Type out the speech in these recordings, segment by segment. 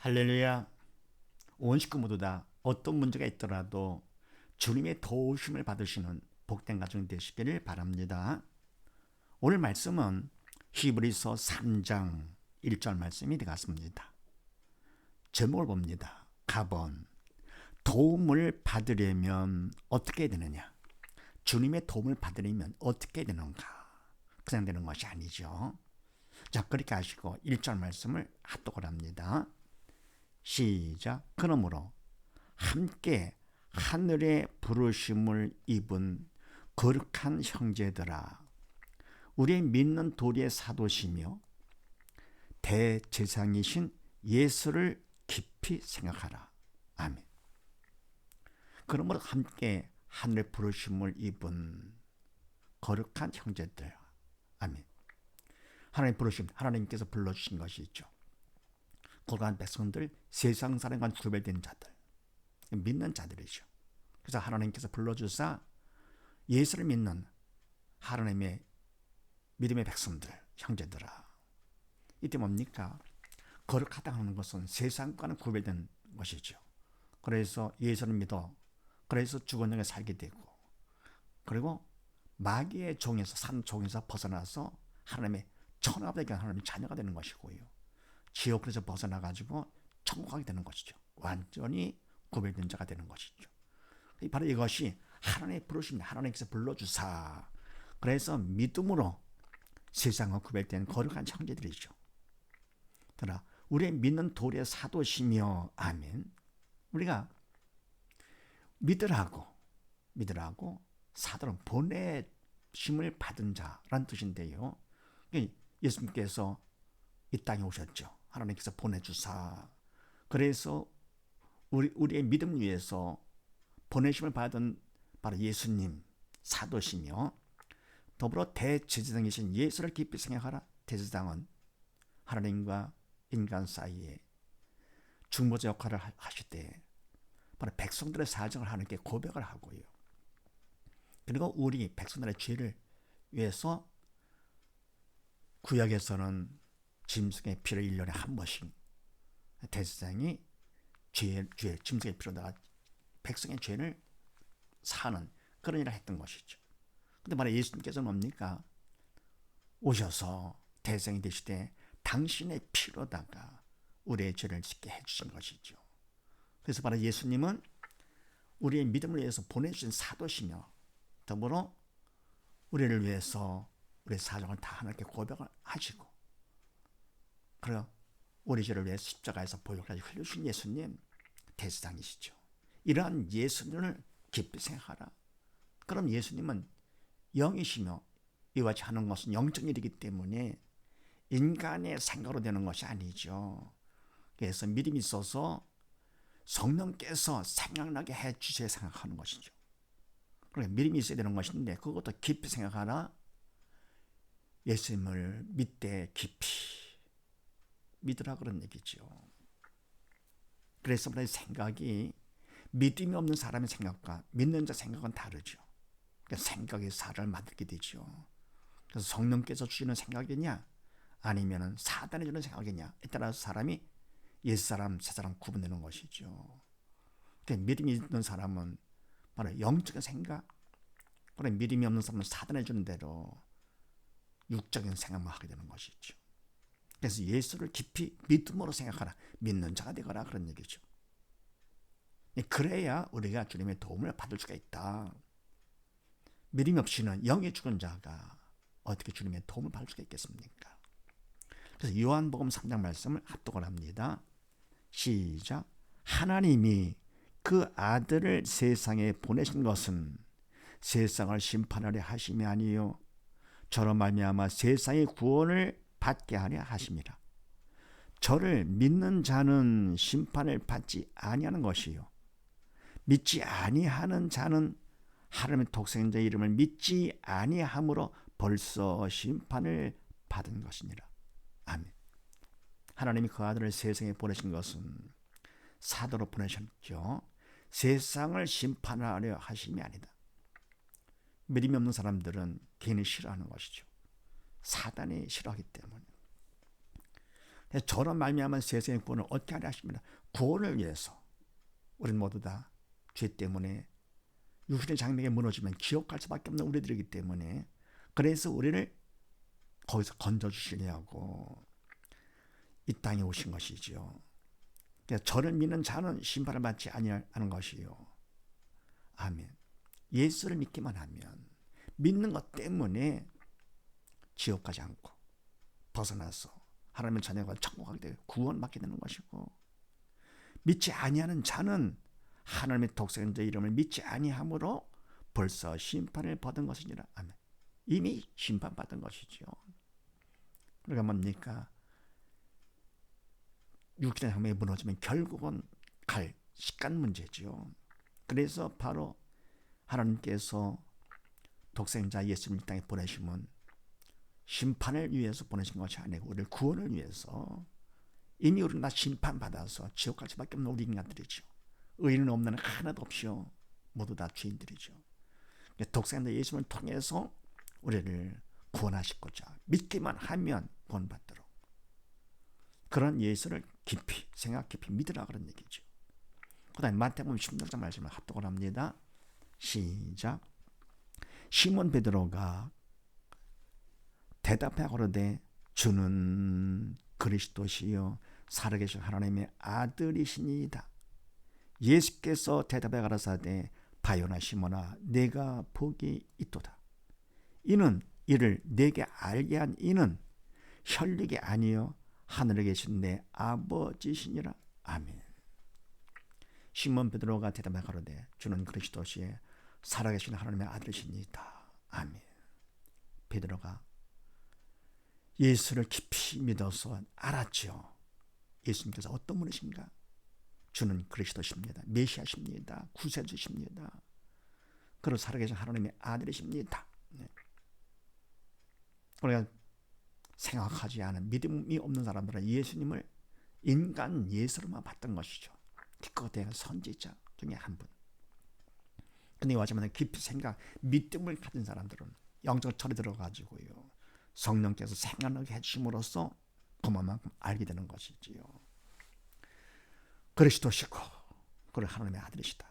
할렐루야. 온 식구 모두 다 어떤 문제가 있더라도 주님의 도우심을 받으시는 복된 가정 되시기를 바랍니다. 오늘 말씀은 히브리서 3장 1절 말씀이 되겠습니다. 제목을 봅니다. 가번 도움을 받으려면 어떻게 되느냐? 주님의 도움을 받으려면 어떻게 되는가? 그냥 되는 것이 아니죠. 자, 그렇게 하시고 1절 말씀을 합독을 합니다. 시작. 그러므로 함께 하늘의 부르심을 입은 거룩한 형제들아, 우리의 믿는 도리의 사도시며 대제사장이신 예수를 깊이 생각하라. 아멘. 그러므로 함께 하늘의 부르심을 입은 거룩한 형제들. 아멘. 하나님 부르심, 하나님께서 불러주신 것이 있죠. 거룩한 백성들, 세상 사람과 구별된 자들, 믿는 자들이죠. 그래서 하나님께서 불러주사 예수를 믿는 하나님의 믿음의 백성들, 형제들아. 이때 뭡니까? 거룩하다 하는 것은 세상과는 구별된 것이죠. 그래서 예수를 믿어, 그래서 죽은 영에 살게 되고, 그리고 마귀의 종에서, 산 종에서 벗어나서 하나님의 천하되게 하나님의 자녀가 되는 것이고요. 지옥에서 벗어나가지고 천국하게 되는 것이죠. 완전히 구별된 자가 되는 것이죠. 바로 이것이 하나님의 부르심입니다. 하나님께서 불러주사. 그래서 믿음으로 세상과 구별된 거룩한 형제들이죠. 그러나 우리의 믿는 도리의 사도시며, 아멘. 우리가 믿으라고 사도는 보내심을 받은 자란 뜻인데요. 예수님께서 이 땅에 오셨죠. 하나님께서 보내주사. 그래서 우리의 믿음 위해서 보내심을 받은 바로 예수님 사도시며, 더불어 대제사장이신 예수를 깊이 생각하라. 대제사장은 하나님과 인간 사이에 중보자 역할을 하실 때 바로 백성들의 사정을 하나님께 고백을 하고요. 그리고 우리 백성들의 죄를 위해서 구약에서는 짐승의 피를 1년에 한 번씩 대제사장이 짐승의 피로다가 백성의 죄를 사는 그런 일을 했던 것이죠. 근데 바로 예수님께서는 뭡니까? 오셔서 대제사장이 되시되 당신의 피로다가 우리의 죄를 짓게 해주신 것이죠. 그래서 바로 예수님은 우리의 믿음을 위해서 보내주신 사도시며, 더불어 우리를 위해서 우리의 사정을 다 하나님께 고백을 하시고, 그리고 우리 죄를 위해 십자가에서 보혈까지 흘려주신 예수님 대제사장이시죠. 이러한 예수님을 깊이 생각하라. 그럼 예수님은 영이시며 이와 같이 하는 것은 영적 일이기 때문에 인간의 생각으로 되는 것이 아니죠. 그래서 믿음이 있어서 성령께서 생각나게 해주셔야 생각하는 것이죠. 그러니까 믿음이 있어야 되는 것인데 그것도 깊이 생각하라. 예수님을 믿되 깊이 믿으라 그런 얘기죠. 그래서 생각이 믿음이 없는 사람의 생각과 믿는 자 생각은 다르죠. 그러니까 생각이 사람을 만들게 되죠. 그래서 성령께서 주시는 생각이냐 아니면 사단이 주는 생각이냐에 따라서 사람이 옛사람 새사람 구분되는 것이죠. 그러니까 믿음이 있는 사람은 바로 영적인 생각, 그리고 믿음이 없는 사람은 사단이 주는 대로 육적인 생각만 하게 되는 것이죠. 그래서 예수를 깊이 믿음으로 생각하라. 믿는 자가 되거라 그런 얘기죠. 그래야 우리가 주님의 도움을 받을 수가 있다. 믿음이 없이는 영이 죽은 자가 어떻게 주님의 도움을 받을 수가 있겠습니까? 그래서 요한복음 3장 말씀을 합독을 합니다. 시작. 하나님이 그 아들을 세상에 보내신 것은 세상을 심판하려 하심이 아니요 저로 말미암아 세상의 구원을 받게 하려 하심이라. 저를 믿는 자는 심판을 받지 아니하는 것이요 믿지 아니하는 자는 하나님의 독생자 이름을 믿지 아니함으로 벌써 심판을 받은 것이니라. 아멘. 하나님이 그 아들을 세상에 보내신 것은 사도로 보내셨죠. 세상을 심판하려 하심이 아니다. 믿음이 없는 사람들은 괜히 싫어하는 것이죠. 사단이 싫어하기 때문에. 저런 말미암은 세상의 구원을 어떻게 하려 하십니다. 구원을 위해서 우리는 모두 다 죄 때문에 육신의 장막에 무너지면 지옥 갈 수밖에 없는 우리들이기 때문에, 그래서 우리를 거기서 건져주시려고 이 땅에 오신 것이지요. 저를 믿는 자는 심판을 받지 아니하는 것이요. 아멘. 예수를 믿기만 하면, 믿는 것 때문에 지옥 가지 않고 벗어나서 하나님의 자녀가 천국 가게 되고 구원받게 되는 것이고, 믿지 아니하는 자는 하나님의 독생자 이름을 믿지 아니함으로 벌써 심판을 받은 것이니라. 아멘. 이미 심판받은 것이죠. 그러니까 뭡니까? 육신의 장막에 무너지면 결국은 갈 시간 문제죠. 그래서 바로 하나님께서 독생자 예수님을 이 땅에 보내시면 심판을 위해서 보내신 것이 아니고 우리를 구원을 위해서, 이미 우리는 다 심판받아서 지옥 갈 수밖에 없는 우리 인간들이죠. 의인은 없는 하나도 없이요, 모두 다 죄인들이죠. 독생자 예수님을 통해서 우리를 구원하시고자 믿기만 하면 구원받도록, 그런 예수를 깊이 생각 깊이 믿으라 그런 얘기죠. 그 다음에 마태복음 16장 말씀을 합독을 합니다. 시작. 시몬 베드로가 대답하여 가로되 주는 그리스도시요 살아계신 하나님의 아들이시니이다. 예수께서 대답하여 가라사대 바요나 시몬아 내가 복이 있도다. 이는 이를 내게 알게 한 이는 혈육이 아니요 하늘에 계신 내 아버지시니라. 아멘. 시몬 베드로가 대답하여 가로되 주는 그리스도시요 살아계신 하나님의 아들이시니이다. 아멘. 베드로가 예수를 깊이 믿어서 알았죠. 예수님께서 어떤 분이신가? 주는 그리스도십니다. 메시아십니다. 구세주십니다. 그리고 살아계신 하나님의 아들이십니다. 우리가 생각하지 않은 믿음이 없는 사람들은 예수님을 인간 예수로만 봤던 것이죠. 기껏 대한 선지자 중에 한 분. 근데 와지만 깊이 생각, 믿음을 가진 사람들은 영적 철이 들어가지고요, 성령께서 생각나게 해주심으로써 그만큼 알게 되는 것이지요. 그리스도시고 그리고 하나님의 아들이시다.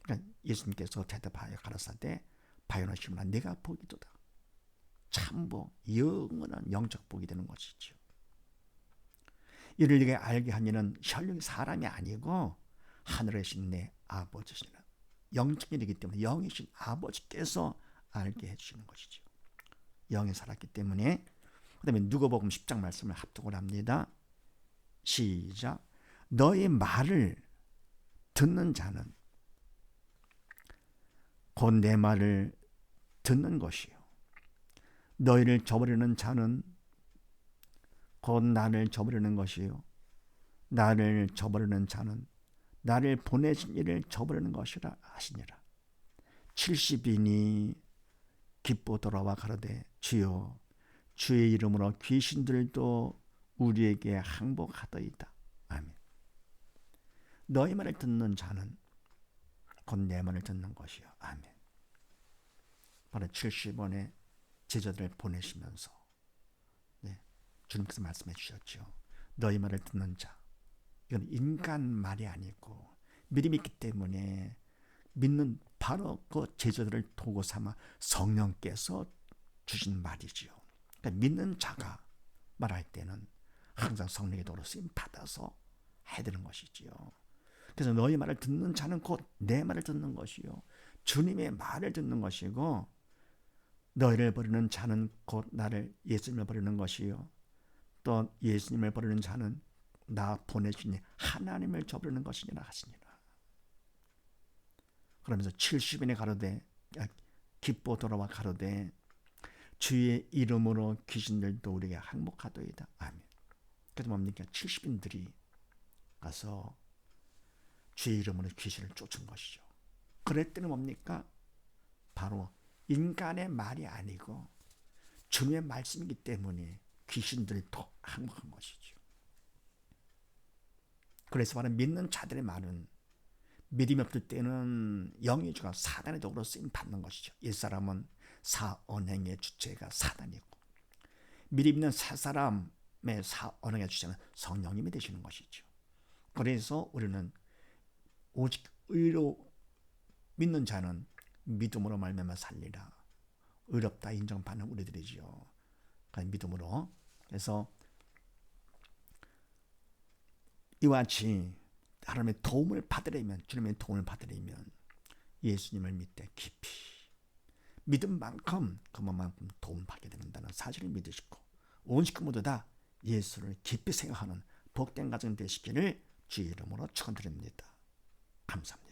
그러니까 예수님께서 대답하여 가라사대 바요나 시몬아 내가 복이도다. 참복, 영원한 영적 복이 되는 것이죠. 이를 네게 알게 한 이는 혈육이 사람이 아니고 하늘에 계신 내 아버지시라. 영적인 일이기 때문에 영이신 아버지께서 알게 해주시는 것이죠. 영에 살았기 때문에. 그 다음에 누가복음 10장 말씀을 합독을 합니다. 시작. 너의 말을 듣는 자는 곧 내 말을 듣는 것이요 너희를 저버리는 자는 곧 나를 저버리는 것이요 나를 저버리는 자는 나를 보내신 이를 저버리는 것이라 하시니라. 70인이 기뻐 돌아와 가로되 주여 주의 이름으로 귀신들도 우리에게 항복하더이다. 아멘. 너희 말을 듣는 자는 곧 내 말을 듣는 것이요. 아멘. 바로 70원의 제자들을 보내시면서 주님께서 말씀해 주셨죠. 너희 말을 듣는 자, 이건 인간 말이 아니고 믿음이 있기 때문에 믿는 바로 그 제자들을 도구 삼아 성령께서 주신 말이지요. 그러니까 믿는 자가 말할 때는 항상 성령의 도로 쓰임 받아서 해야 되는 것이지요. 그래서 너희 말을 듣는 자는 곧 내 말을 듣는 것이요 주님의 말을 듣는 것이고 너희를 버리는 자는 곧 나를 예수님을 버리는 것이요 또 예수님을 버리는 자는 나 보내신 하나님을 저버리는 것이니라 하시니라. 그러면서 70인에 가로되 기뻐 돌아와 가로되 주의 이름으로 귀신들도 우리에게 항복하도이다. 아멘. 그래서 뭡니까? 70인들이 가서 주의 이름으로 귀신을 쫓은 것이죠. 그랬더니 뭡니까? 바로 인간의 말이 아니고 주님의 말씀이기 때문에 귀신들도 항복한 것이죠. 그래서 바로 믿는 자들의 말은 믿음이 없을 때는 영의 주가 사단의 도구로 쓰임 받는 것이죠. 옛사람은 사언행의 주체가 사단이고 믿음 있는 새 사람 언어가 주시는 성령님이 되시는 것이죠. 그래서 우리는 오직 의로 믿는 자는 믿음으로 말미암아 살리라. 의롭다 인정받는 우리들이지요. 믿음으로. 그래서 이와 같이 하나님의 도움을 받으려면, 주님의 도움을 받으려면 예수님을 믿되 깊이 믿은 만큼 그만큼 도움을 받게 된다는 사실을 믿으시고 온 식구 모두 다 예수를 깊이 생각하는 복된 가정 되시기를 주의 이름으로 축원드립니다. 감사합니다.